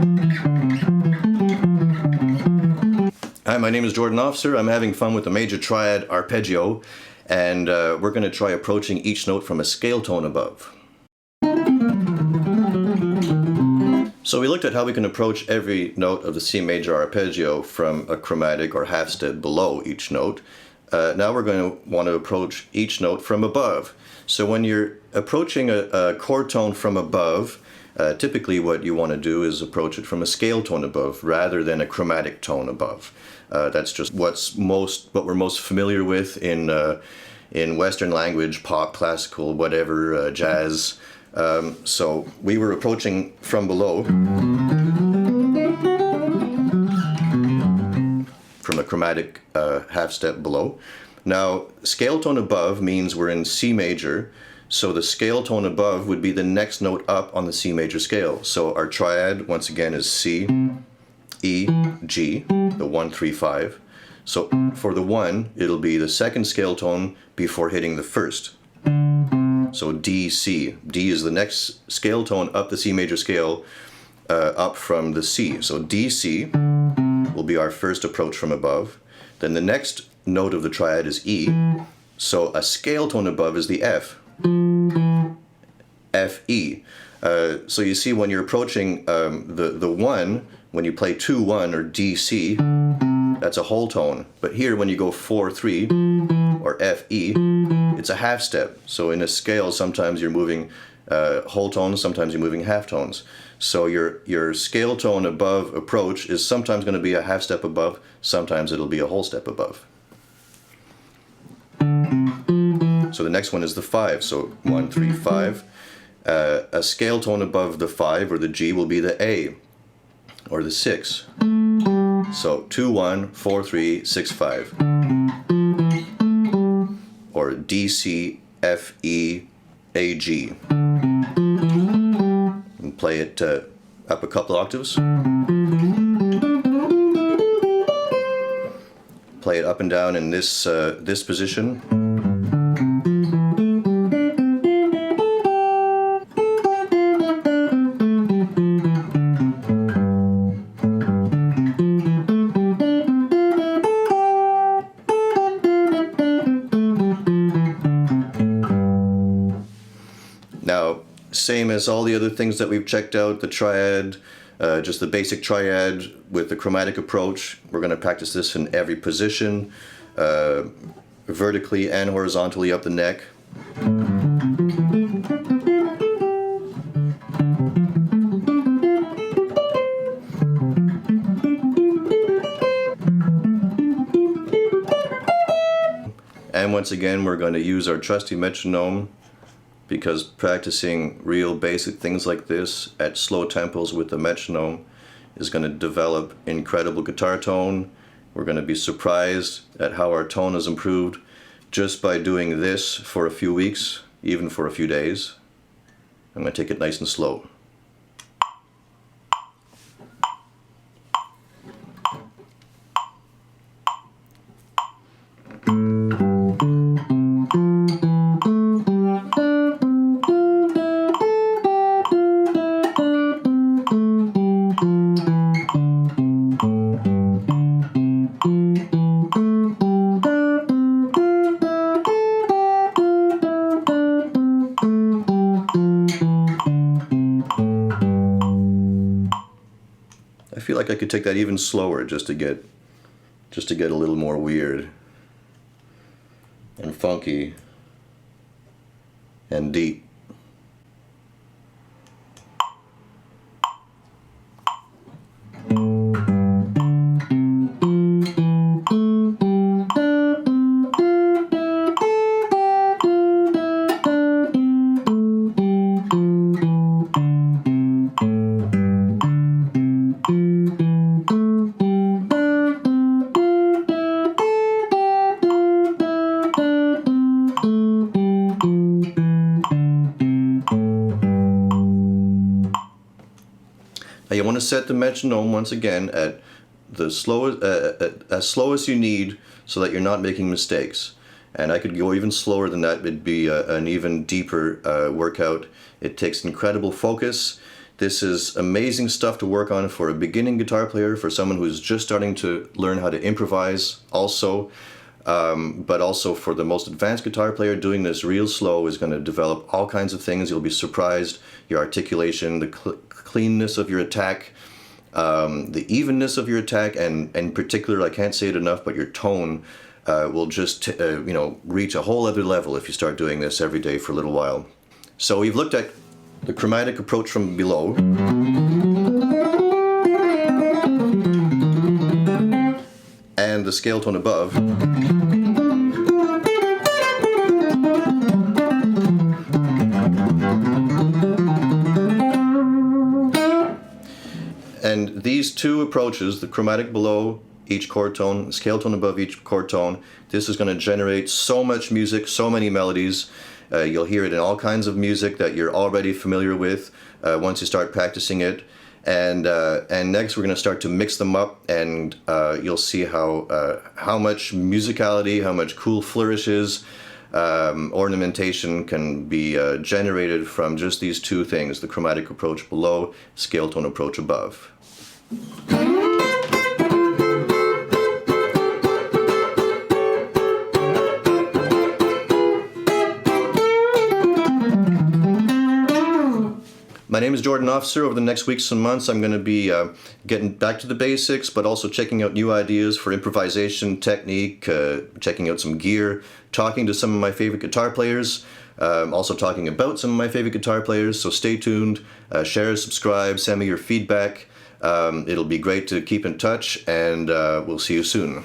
Hi, my name is Jordan Officer. I'm having fun with the major triad arpeggio, and we're going to try approaching each note from a scale tone above. So we looked at how we can approach every note of the C major arpeggio from a chromatic or half step below each note. Now we're going to want to approach each note from above. So when you're approaching a chord tone from above, typically what you want to do is approach it from a scale tone above rather than a chromatic tone above. That's just what we're most familiar with in Western language, pop, classical, whatever, jazz. So we were approaching from below, from a chromatic half step below. Now, scale tone above means we're in C major, so the scale tone above would be the next note up on the C major scale. So our triad, once again, is C, E, G, the 1, 3, 5. So for the 1, it'll be the second scale tone before hitting the first. So D, C. D is the next scale tone up the C major scale, up from the C. So D, C will be our first approach from above. Then the next note of the triad is E. So a scale tone above is the F. F, E. So you see when you're approaching the 1, when you play 2, 1 or D, C, that's a whole tone. But here when you go 4, 3 or F, E, it's a half step. So in a scale, sometimes you're moving whole tones, sometimes you're moving half tones. So your scale tone above approach is sometimes going to be a half step above, sometimes it'll be a whole step above. So the next one is the 5. So 1, 3, 5. A scale tone above the 5 or the G will be the A or the 6. So 2, 1, 4, 3, 6, 5. Or D, C, F, E, A, G. And play it up a couple octaves. Play it up and down in this position. Now, same as all the other things that we've checked out, the triad, just the basic triad with the chromatic approach. We're going to practice this in every position, vertically and horizontally up the neck. And once again, we're going to use our trusty metronome, because practicing real basic things like this at slow tempos with the metronome is going to develop incredible guitar tone. We're going to be surprised at how our tone has improved just by doing this for a few weeks, even for a few days. I'm going to take it nice and slow. I feel like I could take that even slower just to get a little more weird and funky and deep. Now you want to set the metronome once again at the slowest, as slow as you need, so that you're not making mistakes. And I could go even slower than that. It'd be an even deeper workout. It takes incredible focus. This is amazing stuff to work on for a beginning guitar player, for someone who's just starting to learn how to improvise also. But also for the most advanced guitar player, doing this real slow is going to develop all kinds of things. You'll be surprised. Your articulation, the cleanness of your attack, the evenness of your attack, and in particular, I can't say it enough, but your tone will just reach a whole other level if you start doing this every day for a little while. So we've looked at the chromatic approach from below. And the scale tone above. And these two approaches, the chromatic below each chord tone, the scale tone above each chord tone, this is going to generate so much music, so many melodies. You'll hear it in all kinds of music that you're already familiar with once you start practicing it. And next we're going to start to mix them up, and you'll see how much musicality, how much cool flourishes, ornamentation can be generated from just these two things, the chromatic approach below, scale tone approach above. My name is Jordan Officer. Over the next weeks and months, I'm going to be getting back to the basics, but also checking out new ideas for improvisation, technique, checking out some gear, talking to some of my favorite guitar players, also talking about some of my favorite guitar players. So stay tuned, share, subscribe, send me your feedback. It'll be great to keep in touch, and we'll see you soon.